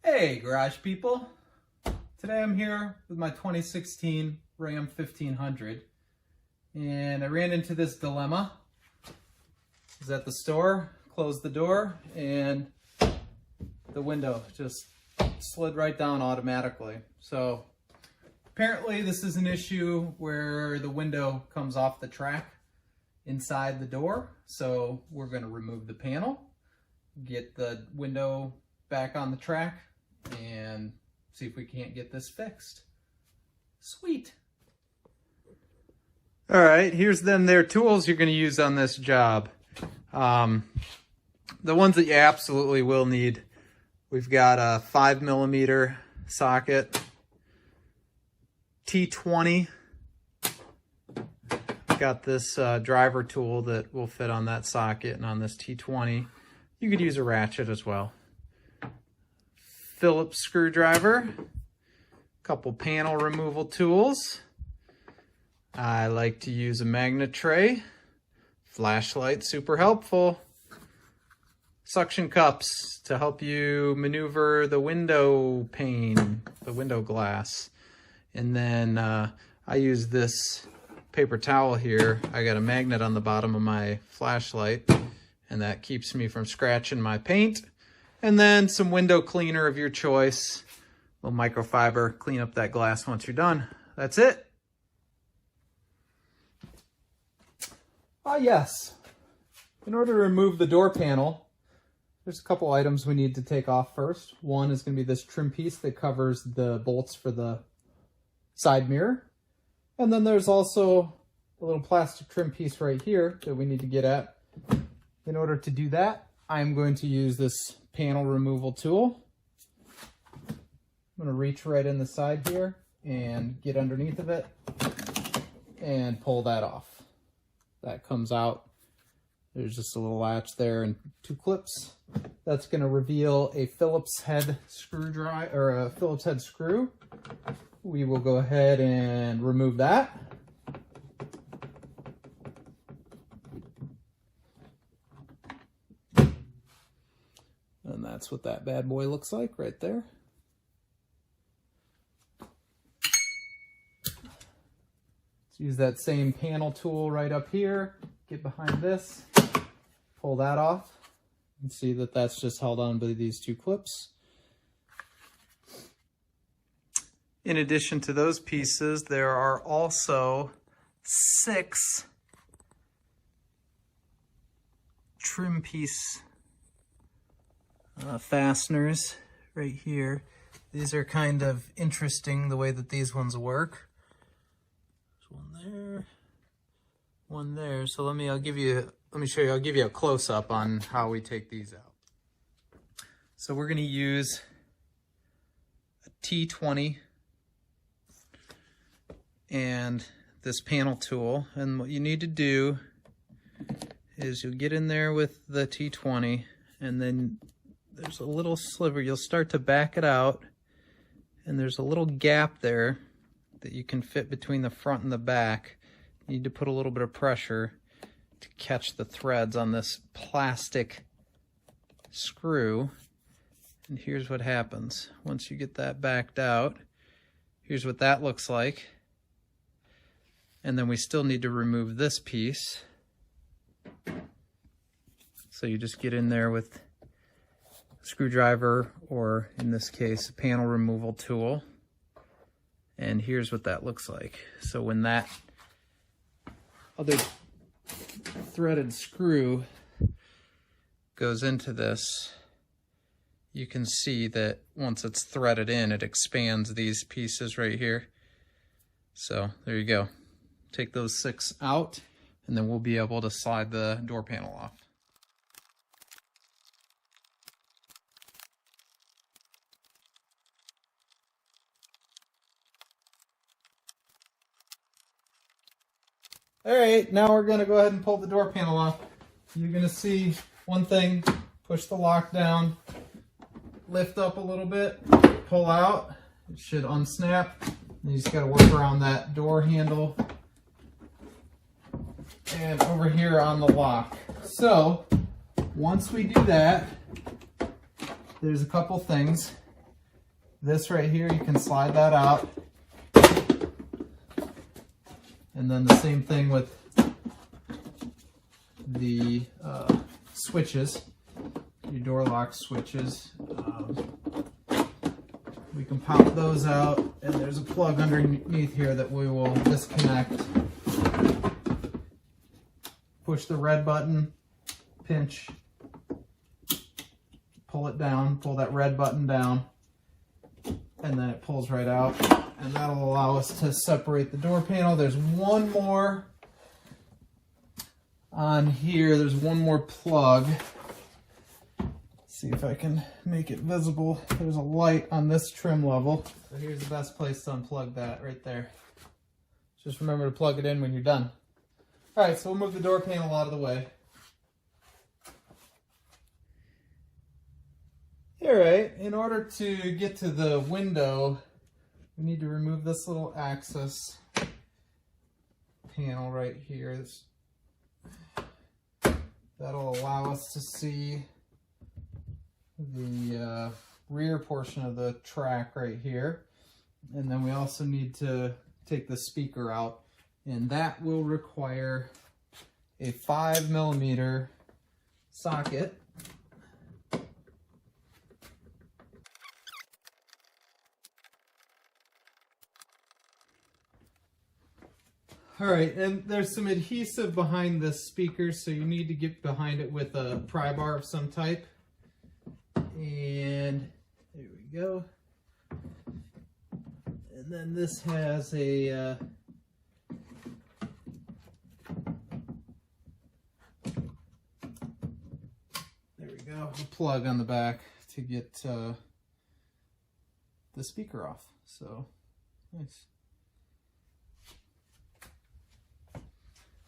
Hey garage people, today I'm here with my 2016 Ram 1500 and I ran into this dilemma. I was at the store, closed the door, and the window just slid right down automatically. So apparently this is an issue where the window comes off the track inside the door. So we're going to remove the panel, get the window back on the track, and see if we can't get this fixed. Sweet. All right, here's then their tools you're going to use on this job. The ones that you absolutely will need. We've got a 5mm socket, T20. Got this driver tool that will fit on that socket and on this T20. You could use a ratchet as well. Phillips screwdriver, couple panel removal tools. I like to use a magnet tray, flashlight, super helpful. Suction cups to help you maneuver the window pane, the window glass. And then I use this paper towel here. I got a magnet on the bottom of my flashlight, and that keeps me from scratching my paint. And then some window cleaner of your choice, a little microfiber, clean up that glass once you're done. That's it. Ah, yes. In order to remove the door panel, there's a couple items we need to take off first. One is going to be this trim piece that covers the bolts for the side mirror. And then there's also a little plastic trim piece right here that we need to get at. In order to do that, I'm going to use this panel removal tool. I'm going to reach right in the side here and get underneath of it and pull that off. That comes out. There's just a little latch there and two clips. That's going to reveal a Phillips head screwdriver or a Phillips head screw. We will go ahead and remove that. And that's what that bad boy looks like right there. Let's use that same panel tool right up here. Get behind this, pull that off. You can see that that's just held on by these two clips. In addition to those pieces, there are also 6 trim piece fasteners right here. These are kind of interesting the way that these ones work. There's one there, one there. So let me show you. I'll give you a close up on how we take these out. So we're going to use a T20 and this panel tool, and what you need to do is you'll get in there with the T20, and then there's a little sliver. You'll start to back it out, and there's a little gap there that you can fit between the front and the back. You need to put a little bit of pressure to catch the threads on this plastic screw. And here's what happens. Once you get that backed out, here's what that looks like. And then we still need to remove this piece. So you just get in there with a screwdriver, or in this case, a panel removal tool. And here's what that looks like. So when that other threaded screw goes into this, you can see that once it's threaded in, it expands these pieces right here. So there you go. Take those 6 out, and then we'll be able to slide the door panel off. All right, now we're going to go ahead and pull the door panel off. You're going to see one thing, push the lock down, lift up a little bit, pull out. It should unsnap. And you just got to work around that door handle and over here on the lock. So once we do that, there's a couple things. This right here, you can slide that out. And then the same thing with the switches, your door lock switches. We can pop those out, and there's a plug underneath here that we will disconnect. Push the red button, pinch, pull it down, pull that red button down, and then it pulls right out. And that'll allow us to separate the door panel. There's one more on here. There's one more plug. See if I can make it visible. There's a light on this trim level. So here's the best place to unplug that right there. Just remember to plug it in when you're done. All right, so we'll move the door panel out of the way. All right, in order to get to the window, we need to remove this little access panel right here. That'll allow us to see the rear portion of the track right here. And then we also need to take the speaker out, and that will require a 5mm socket. All right, and there's some adhesive behind this speaker, so you need to get behind it with a pry bar of some type. And there we go. And then this has a there we go, a plug on the back to get the speaker off. So nice.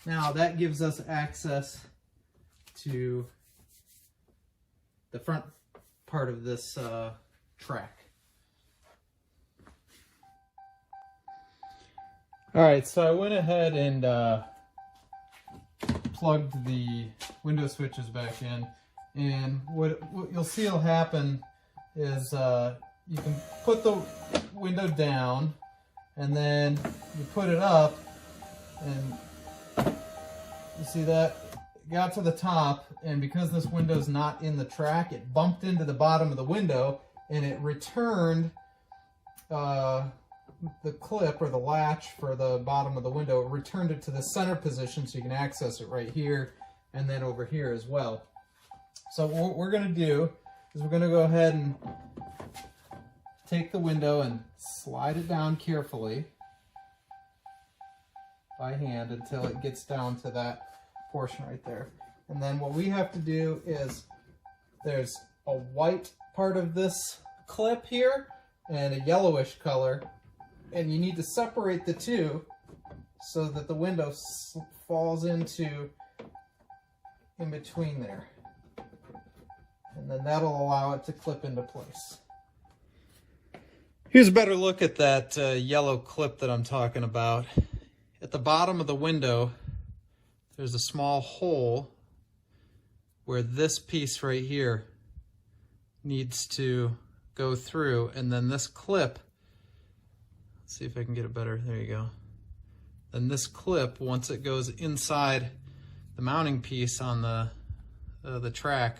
Now that gives us access to the front part of this track. All right, so I went ahead and plugged the window switches back in, and what you'll see will happen is you can put the window down, and then you put it up, and you see that it got to the top, and because this window's not in the track, it bumped into the bottom of the window, and it returned the clip or the latch for the bottom of the window. It returned it to the center position so you can access it right here and then over here as well. So what we're going to do is we're going to go ahead and take the window and slide it down carefully by hand until it gets down to that portion right there. And then what we have to do is there's a white part of this clip here and a yellowish color, and you need to separate the two so that the window falls into in between there. And then that'll allow it to clip into place. Here's a better look at that yellow clip that I'm talking about. At the bottom of the window, there's a small hole where this piece right here needs to go through, and then this clip, let's see if I can get it better, there you go. Then this clip, once it goes inside the mounting piece on the track,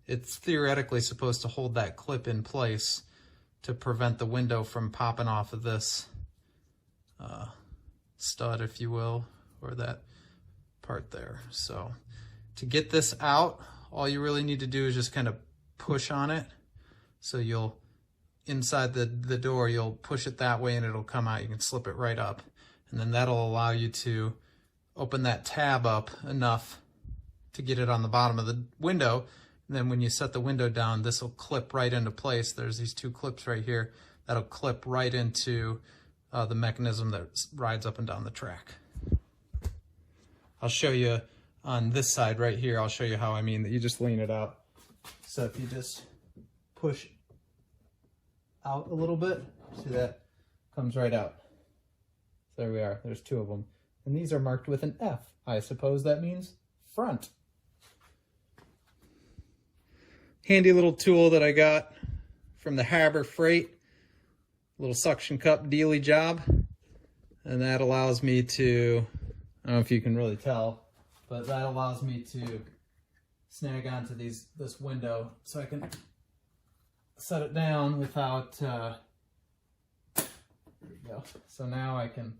it's theoretically supposed to hold that clip in place to prevent the window from popping off of this stud, if you will, or that part there. So to get this out, all you really need to do is just kind of push on it. So you'll, inside the door, you'll push it that way and it'll come out. You can slip it right up. And then that'll allow you to open that tab up enough to get it on the bottom of the window. And then when you set the window down, this will clip right into place. There's these two clips right here that'll clip right into the mechanism that rides up and down the track. I'll show you on this side right here, I'll show you how I mean that you just lean it out. So if you just push out a little bit, see that comes right out. There we are, there's two of them. And these are marked with an F. I suppose that means front. Handy little tool that I got from the Harbor Freight. little suction cup dealy job. And that allows me to, I don't know if you can really tell, but that allows me to snag onto this window so I can set it down without, there you go. So now I can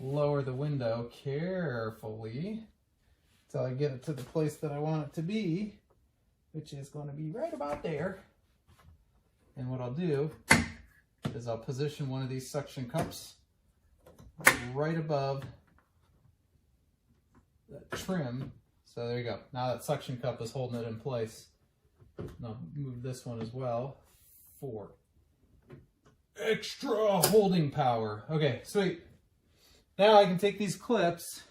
lower the window carefully until I get it to the place that I want it to be, which is going to be right about there. And what I'll do is I'll position one of these suction cups right above that trim. So there you go. Now that suction cup is holding it in place. And I'll move this one as well for extra holding power. Okay, sweet. Now I can take these clips.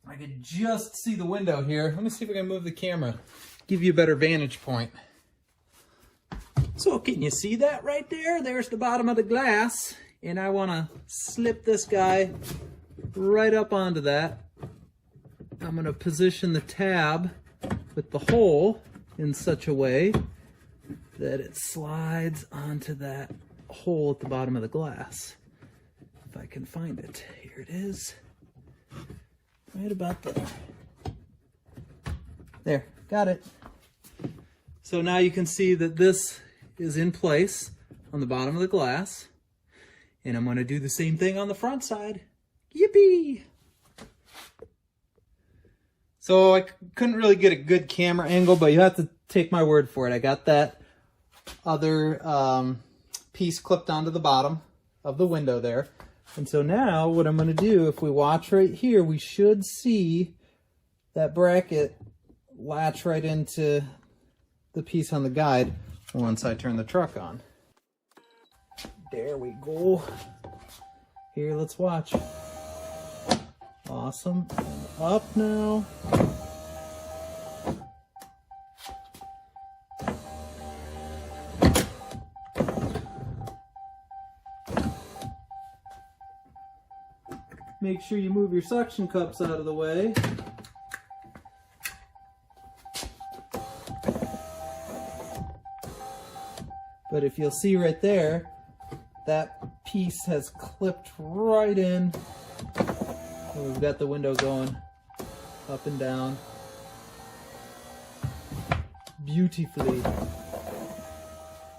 I can just see the window here. Let me see if I can move the camera, give you a better vantage point. So can you see that right there? There's the bottom of the glass. And I want to slip this guy right up onto that. I'm going to position the tab with the hole in such a way that it slides onto that hole at the bottom of the glass. If I can find it. Here it is. Right about there. There, got it. So now you can see that this is in place on the bottom of the glass. And I'm going to do the same thing on the front side. Yippee! So I couldn't really get a good camera angle, but you have to take my word for it. I got that other piece clipped onto the bottom of the window there. And so now what I'm going to do, if we watch right here, we should see that bracket latch right into the piece on the guide once I turn the truck on. There we go. Here, let's watch. Awesome. And up now. Make sure you move your suction cups out of the way. But if you'll see right there, that piece has clipped right in. And we've got the window going up and down beautifully.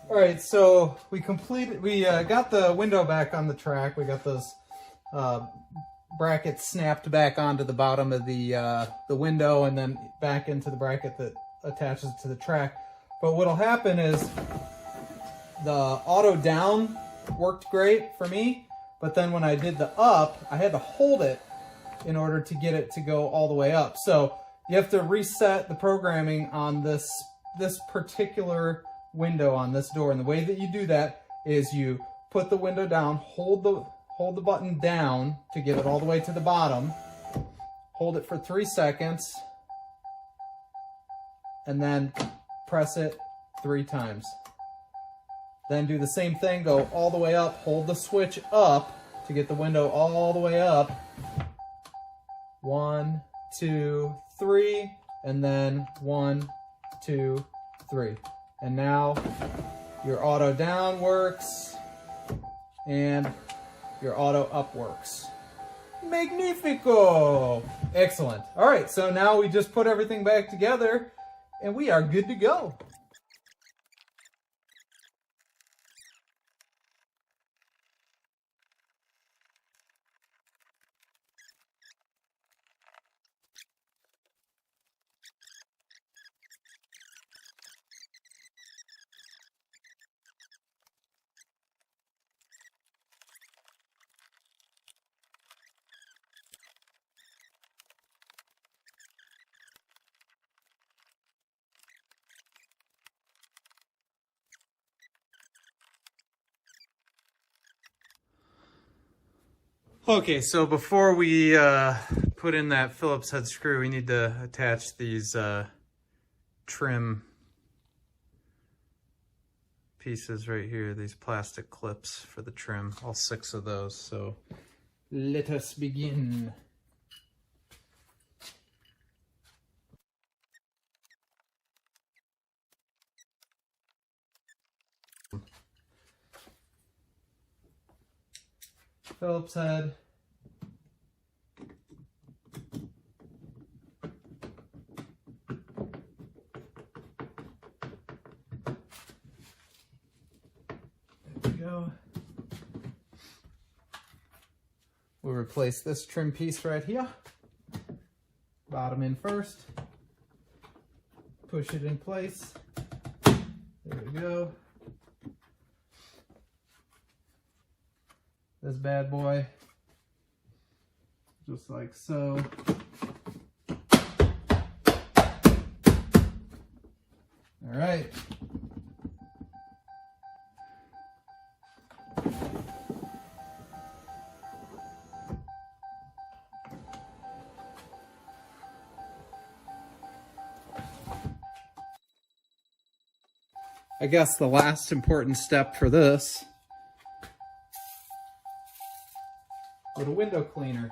All right, so we got the window back on the track. We got those brackets snapped back onto the bottom of the window and then back into the bracket that attaches to the track. But what'll happen is the auto down worked great for me, but then when I did the up, I had to hold it in order to get it to go all the way up. So you have to reset the programming on this particular window on this door. And the way that you do that is you put the window down, hold the button down to get it all the way to the bottom, hold it for 3 seconds, and then press it 3 times. Then do the same thing, go all the way up, hold the switch up to get the window all the way up. 1, 2, 3, and then 1, 2, 3. And now your auto down works and your auto up works. Magnifico! Excellent. All right, so now we just put everything back together and we are good to go. Okay, so before we put in that Phillips head screw, we need to attach these trim pieces right here, these plastic clips for the trim, all 6 of those. So let us begin. Phillips head. There we go. We'll replace this trim piece right here. Bottom in first. Push it in place. There we go. This bad boy, just like so. All right. I guess the last important step for this, with a window cleaner.